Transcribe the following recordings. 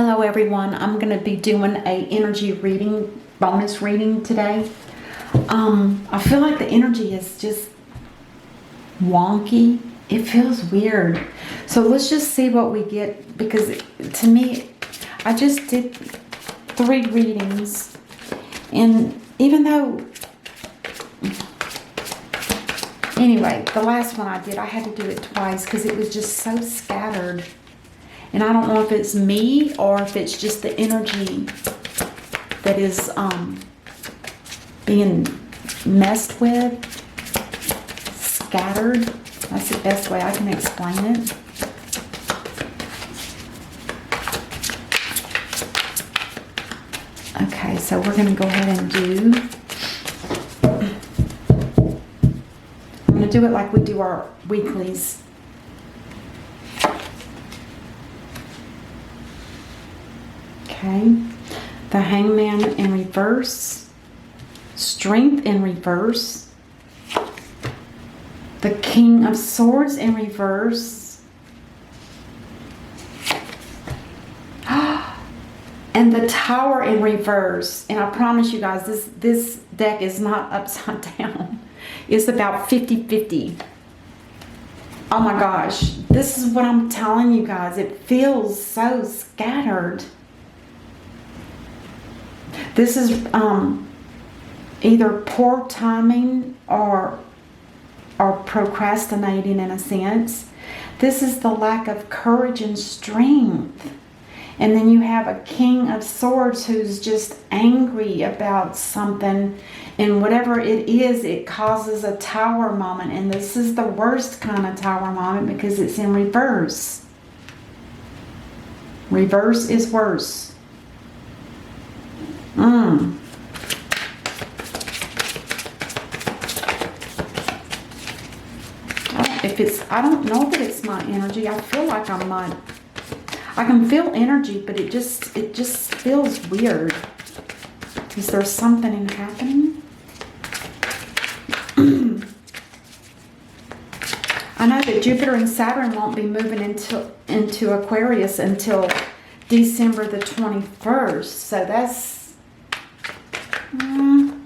Hello everyone, I'm going to be doing a energy reading, bonus reading today. I feel like the energy is just wonky. It feels weird. So let's just see what we get, because to me, I just did 3 readings, and even though, anyway, the last one I did, I had to do it twice because it was just so scattered. And I don't know if it's me or if it's just the energy that is being messed with, scattered. That's the best way I can explain it. Okay, so we're going to go ahead and I'm going to do it like we do our weeklies. Okay, the Hangman in reverse, Strength in reverse, the King of Swords in reverse, and the Tower in reverse. And I promise you guys, this deck is not upside down. It's about 50-50. Oh my gosh, this is what I'm telling you guys. It feels so scattered. This is either poor timing or procrastinating in a sense. This is the lack of courage and strength. And then you have a King of Swords who's just angry about something. And whatever it is, it causes a tower moment. And this is the worst kind of tower moment because it's in reverse. Reverse is worse. I don't know that it's my energy. I feel like I can feel energy, but it just feels weird. Is there something happening? I know that Jupiter and Saturn won't be moving into Aquarius until December the 21st. So that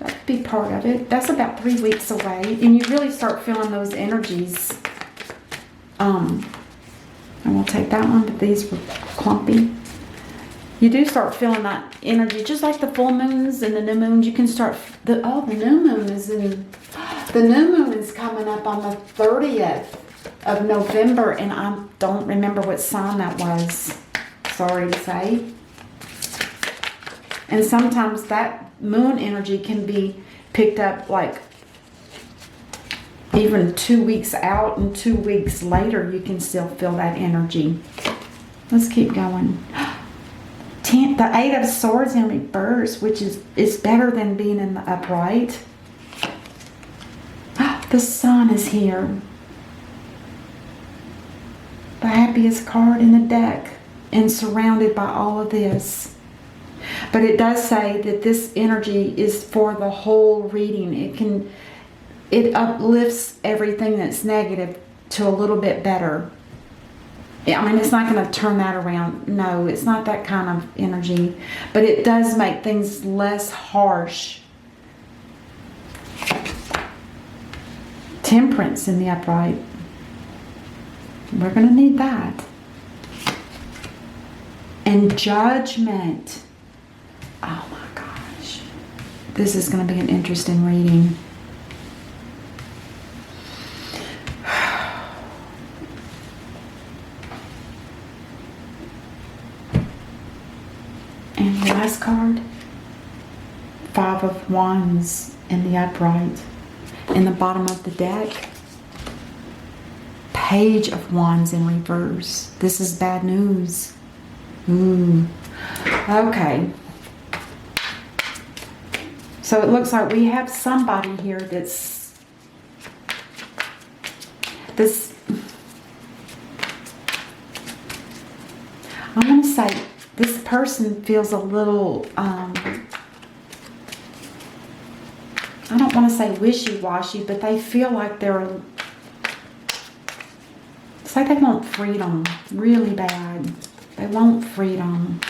could be part of it. That's about 3 weeks away. And you really start feeling those energies. I will take that one, but these were clumpy. You do start feeling that energy, just like the full moons and the new moons. You can start, the new moon is coming up on the 30th of November, and I don't remember what sign that was. Sorry to say. And sometimes that moon energy can be picked up like even 2 weeks out, and 2 weeks later you can still feel that energy. Let's keep going. The 8 of Swords in reverse, which is better than being in the upright. The Sun is here. The happiest card in the deck, and surrounded by all of this. But it does say that this energy is for the whole reading. It uplifts everything that's negative to a little bit better. I mean, it's not going to turn that around. No, it's not that kind of energy. But it does make things less harsh. Temperance in the upright. We're going to need that. And Judgment. Oh my gosh. This is going to be an interesting reading. And the last card, 5 of Wands in the upright. In the bottom of the deck, Page of Wands in reverse. This is bad news. Ooh. Okay. So it looks like we have somebody here that's this. I want to say this person feels a little, I don't want to say wishy-washy, but they feel like it's like they want freedom really bad. They want freedom.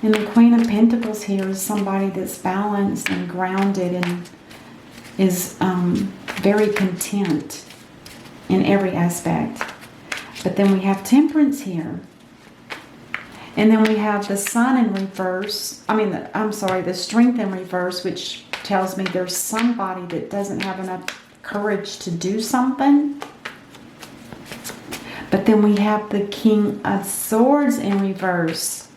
And the Queen of Pentacles here is somebody that's balanced and grounded and is very content in every aspect. But then we have Temperance here. And then we have the Sun in reverse. The Strength in reverse, which tells me there's somebody that doesn't have enough courage to do something. But then we have the King of Swords in reverse.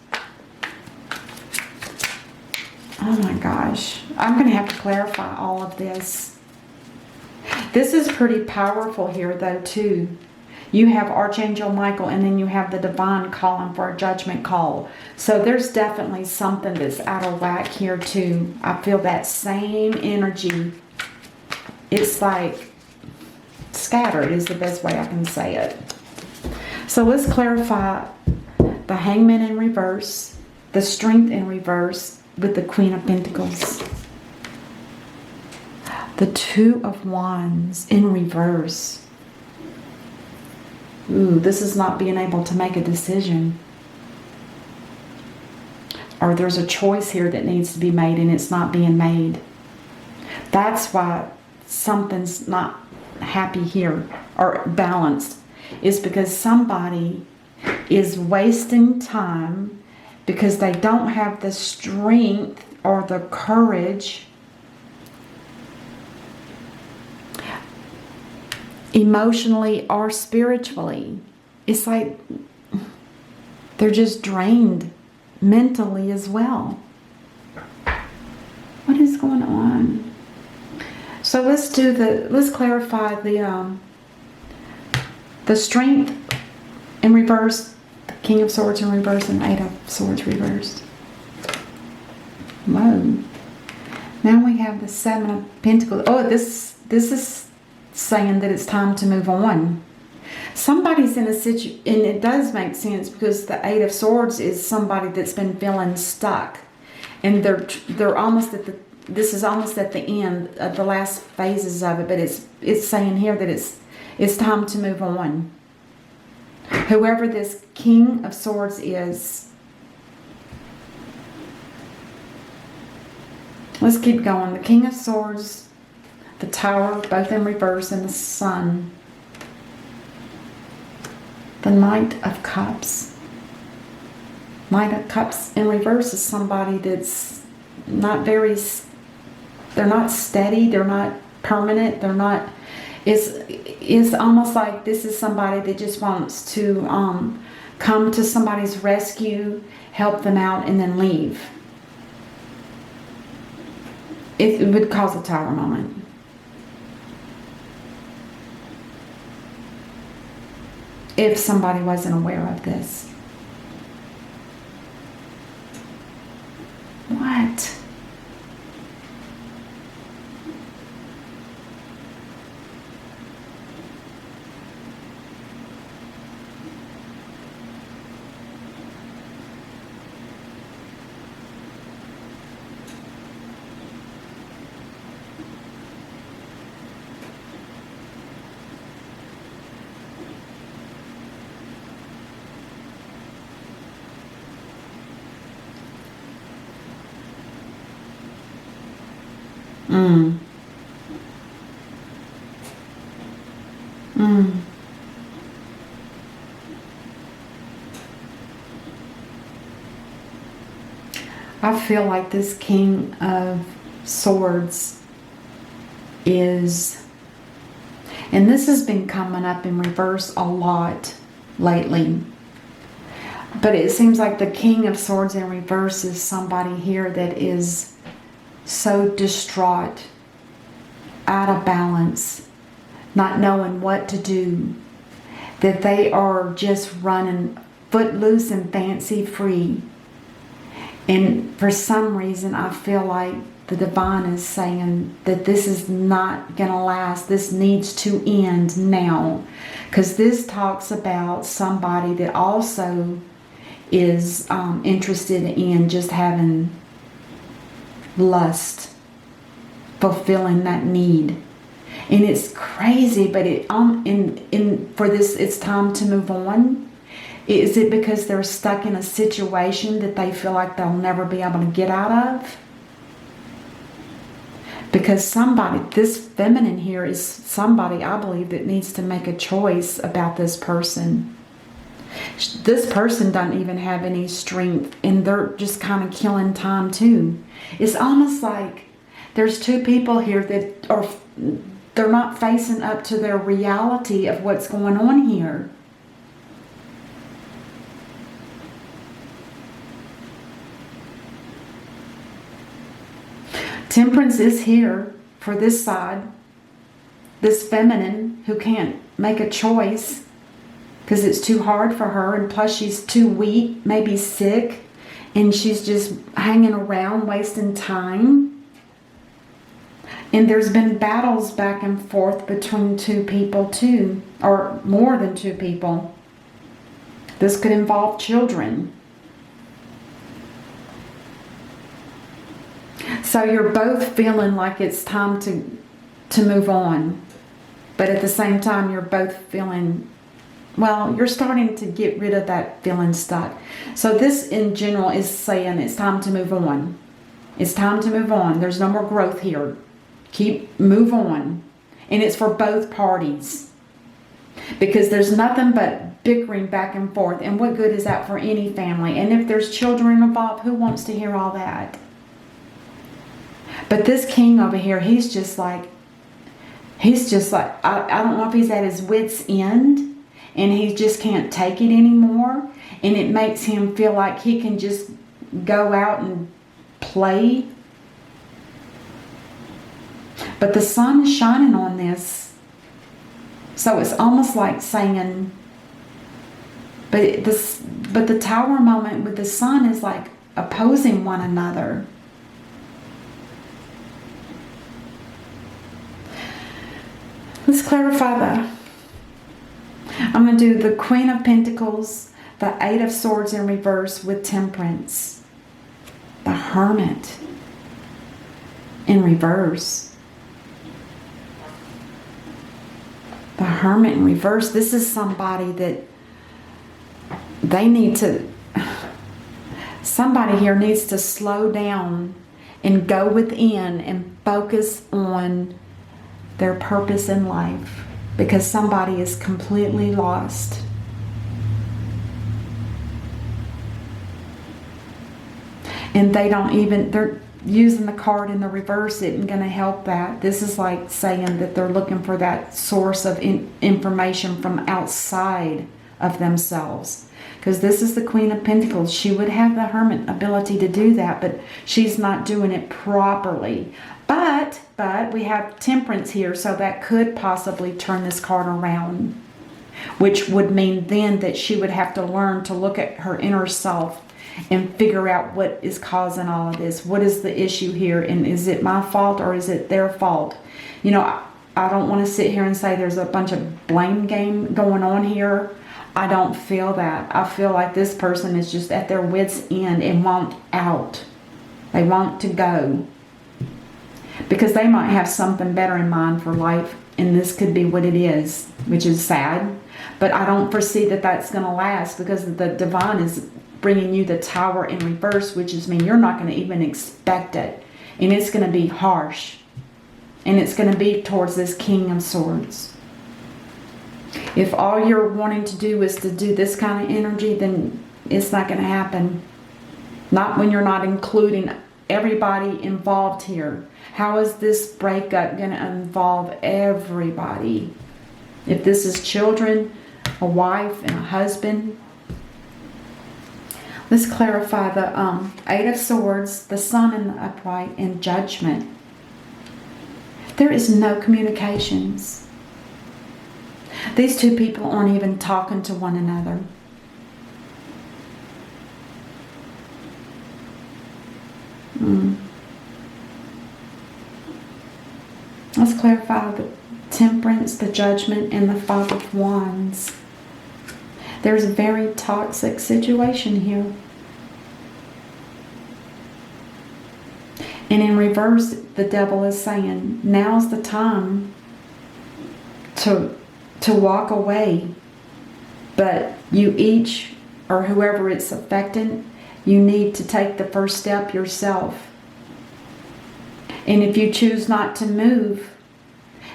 Oh my gosh. I'm going to have to clarify all of this. This is pretty powerful here though too. You have Archangel Michael and then you have the Divine calling for a judgment call. So there's definitely something that's out of whack here too. I feel that same energy. It's like scattered is the best way I can say it. So let's clarify the Hangman in reverse, the Strength in reverse with the Queen of Pentacles. The Two of Wands in reverse. Ooh, this is not being able to make a decision. Or there's a choice here that needs to be made and it's not being made. That's why something's not happy here or balanced. Is because somebody is wasting time because they don't have the strength or the courage emotionally or spiritually. It's like they're just drained mentally as well. What is going on? So let's clarify the Strength in reverse, the King of Swords in reverse, and Eight of Swords reversed. Whoa. Now we have the Seven of Pentacles. Oh, this is saying that it's time to move on. Somebody's in a situation, and it does make sense because the Eight of Swords is somebody that's been feeling stuck. And they're almost at this is almost at the end of the last phases of it, but it's saying here that it's time to move on. Whoever this King of Swords is. Let's keep going. The King of Swords, the Tower, both in reverse, and the Sun. The Knight of Cups. Knight of Cups in reverse is somebody that's not very, they're not steady, they're not permanent, they're not, it's almost like this is somebody that just wants to come to somebody's rescue, help them out, and then leave. It would cause a Tower moment. If somebody wasn't aware of this. What? I feel like this King of Swords is, and this has been coming up in reverse a lot lately, but it seems like the King of Swords in reverse is somebody here that is so distraught, out of balance, not knowing what to do, that they are just running footloose and fancy free. And for some reason, I feel like the Divine is saying that this is not going to last. This needs to end now. Because this talks about somebody that also is interested in just having lust, fulfilling that need. And it's crazy, but for this, it's time to move on. Is it because they're stuck in a situation that they feel like they'll never be able to get out of? Because somebody, this feminine here is somebody, I believe, that needs to make a choice about this person. This person doesn't even have any strength, and they're just kind of killing time too. It's almost like there's two people here that are, they're not facing up to their reality of what's going on here. Temperance is here for this side, this feminine who can't make a choice because it's too hard for her, and plus she's too weak, maybe sick, and she's just hanging around wasting time. And there's been battles back and forth between two people too, or more than two people. This could involve children. So you're both feeling like it's time to move on. But at the same time, you're both feeling, well, you're starting to get rid of that feeling stuck. So this in general is saying it's time to move on. It's time to move on. There's no more growth here. Move on. And it's for both parties. Because there's nothing but bickering back and forth. And what good is that for any family? And if there's children involved, who wants to hear all that? But this king over here, he's just like, I don't know if he's at his wit's end and he just can't take it anymore. And it makes him feel like he can just go out and play. But the sun is shining on this. So it's almost like saying, but the tower moment with the sun is like opposing one another. Let's clarify that. I'm going to do the Queen of Pentacles, the Eight of Swords in reverse with Temperance, the Hermit in reverse. The Hermit in reverse. This is somebody that they need to, somebody here needs to slow down and go within and focus on their purpose in life, because somebody is completely lost. And they're using the card in the reverse isn't going to help that. This is like saying that they're looking for that source of information from outside of themselves. Because this is the Queen of Pentacles. She would have the Hermit ability to do that, but she's not doing it properly. But we have Temperance here, so that could possibly turn this card around, which would mean then that she would have to learn to look at her inner self and figure out what is causing all of this. What is the issue here, and is it my fault or is it their fault? You know, I don't want to sit here and say there's a bunch of blame game going on here. I don't feel that. I feel like this person is just at their wit's end and want out. They want to go. Because they might have something better in mind for life, and this could be what it is, which is sad. But I don't foresee that that's going to last, because the Divine is bringing you the Tower in reverse, which is mean you're not going to even expect it. And it's going to be harsh. And it's going to be towards this King of Swords. If all you're wanting to do is to do this kind of energy, then it's not going to happen. Not when you're not including everybody involved here. How is this breakup going to involve everybody? If this is children, a wife, and a husband. Let's clarify the Eight of Swords, the Sun in the upright, and Judgment. There is no communications. These two people aren't even talking to one another. Let's clarify the Temperance, the Judgment, and the Five of Wands. There's a very toxic situation here. And in reverse, the Devil is saying, now's the time to walk away. But you each, or whoever it's affecting, you need to take the first step yourself. And if you choose not to move,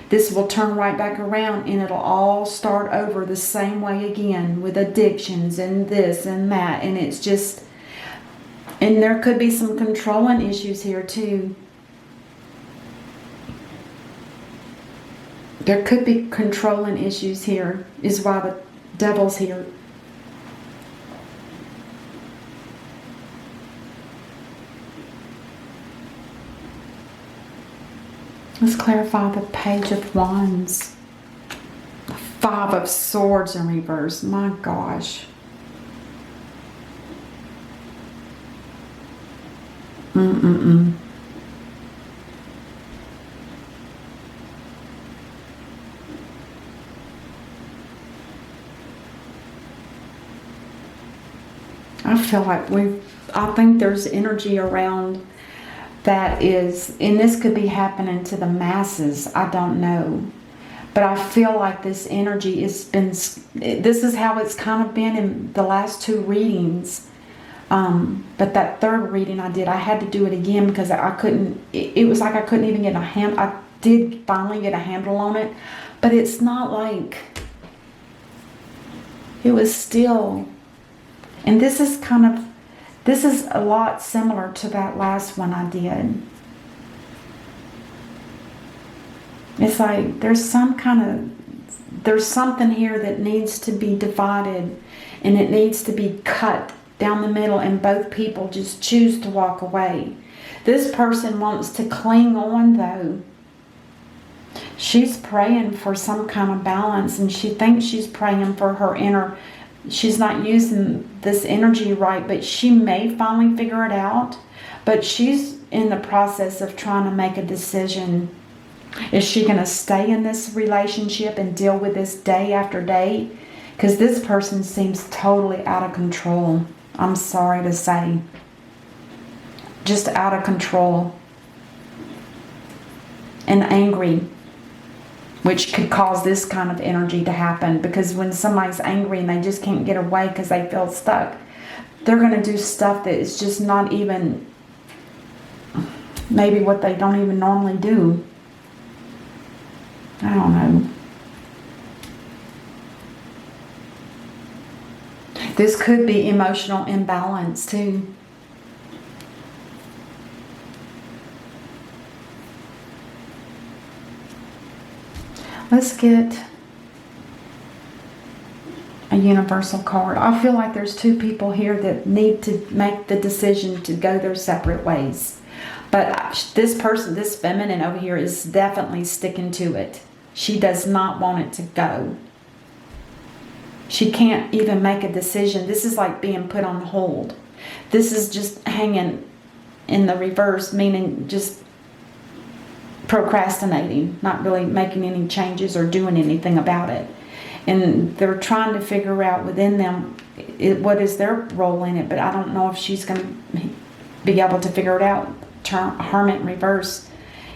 this will turn right back around and it'll all start over the same way again with addictions and this and that. And it's just, and there could be some controlling issues here too. There could be controlling issues here, is why the devil's here. Let's clarify the Page of Wands. 5 of Swords in reverse. My gosh. I feel like I think there's energy around that is, and this could be happening to the masses, I don't know. But I feel like this energy has been, this is how it's kind of been in the last 2 readings. But that 3rd reading I did, I had to do it again because I couldn't, it was like I couldn't even get a hand. I did finally get a handle on it, but it's not like, it was still, and this is kind of, this is a lot similar to that last one I did. It's like there's something here that needs to be divided, and it needs to be cut down the middle, and both people just choose to walk away. This person wants to cling on though. She's praying for some kind of balance, and she thinks she's praying for her inner, she's not using this energy right, but she may finally figure it out. But she's in the process of trying to make a decision. Is she going to stay in this relationship and deal with this day after day? Because this person seems totally out of control. I'm sorry to say. Just out of control. And angry. Which could cause this kind of energy to happen. Because when somebody's angry and they just can't get away because they feel stuck, they're going to do stuff that is just not even maybe what they don't even normally do. I don't know. This could be emotional imbalance too. Let's get a universal card. I feel like there's 2 people here that need to make the decision to go their separate ways. But this person, this feminine over here, is definitely sticking to it. She does not want it to go. She can't even make a decision. This is like being put on hold. This is just hanging in the reverse, meaning just procrastinating, not really making any changes or doing anything about it. And they're trying to figure out within them what is their role in it, but I don't know if she's going to be able to figure it out. Hermit in reverse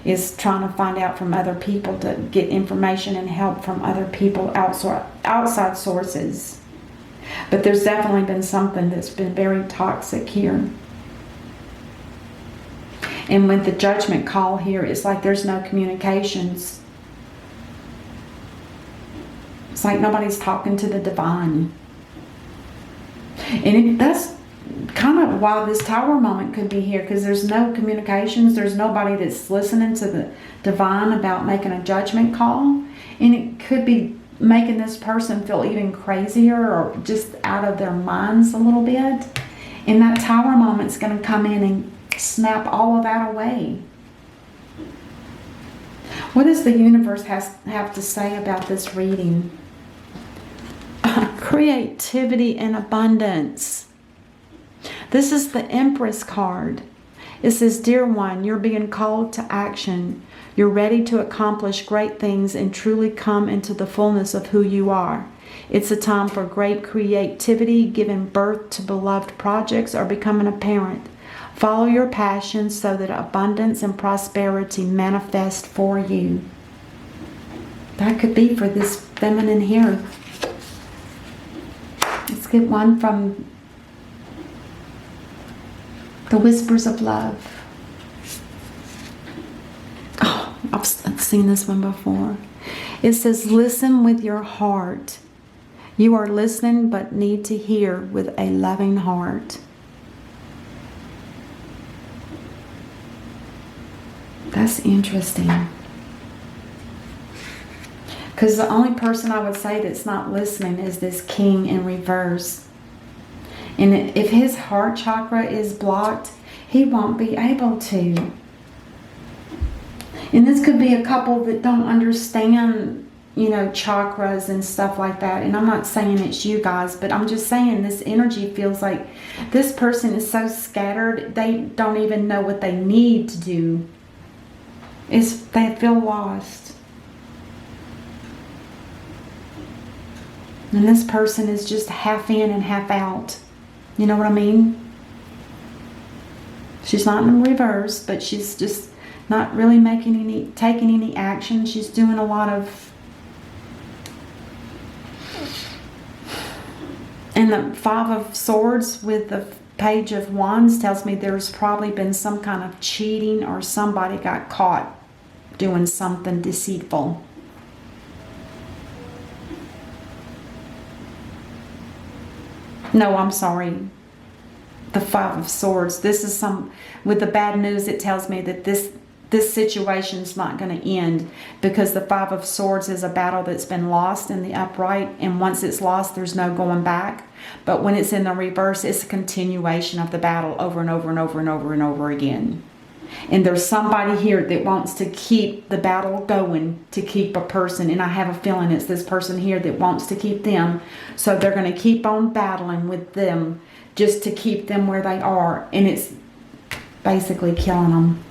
is trying to find out from other people, to get information and help from other people, outside sources. But there's definitely been something that's been very toxic here. And with the judgment call here, it's like there's no communications. It's like nobody's talking to the divine. And that's kind of why this Tower moment could be here, because there's no communications. There's nobody that's listening to the divine about making a judgment call. And it could be making this person feel even crazier or just out of their minds a little bit. And that Tower moment's going to come in and snap all of that away. What does the universe have to say about this reading? Creativity and abundance. This is the Empress card. It says, Dear one, you're being called to action. You're ready to accomplish great things and truly come into the fullness of who you are. It's a time for great creativity, giving birth to beloved projects, or becoming a parent. Follow your passions so that abundance and prosperity manifest for you. That could be for this feminine here. get one from the Whispers of Love. Oh, I've seen this one before. It says, listen with your heart. You are listening but need to hear with a loving heart. That's interesting. Because the only person I would say that's not listening is this King in reverse. And if his heart chakra is blocked, he won't be able to. And this could be a couple that don't understand, you know, chakras and stuff like that. And I'm not saying it's you guys, but I'm just saying this energy feels like this person is so scattered, they don't even know what they need to do. They feel lost. And this person is just half in and half out. You know what I mean? She's not in reverse, but she's just not really taking any action. She's doing a lot of... And the Five of Swords with the Page of Wands tells me there's probably been some kind of cheating, or somebody got caught doing something deceitful. No, I'm sorry. The Five of Swords. This is with the bad news, it tells me that this situation is not going to end, because the Five of Swords is a battle that's been lost in the upright, and once it's lost, there's no going back. But when it's in the reverse, it's a continuation of the battle over and over and over and over and over again. And there's somebody here that wants to keep the battle going, to keep a person. And I have a feeling it's this person here that wants to keep them. So they're going to keep on battling with them just to keep them where they are. And it's basically killing them.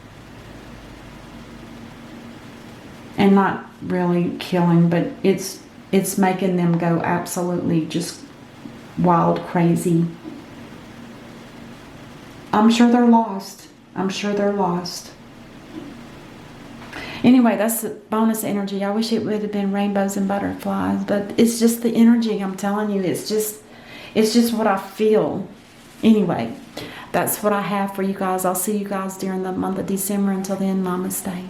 And not really killing, but it's making them go absolutely just wild crazy. I'm sure they're lost. I'm sure they're lost. Anyway, that's the bonus energy. I wish it would have been rainbows and butterflies, but it's just the energy. I'm telling you, it's just what I feel. Anyway, that's what I have for you guys. I'll see you guys during the month of December. Until then, namaste.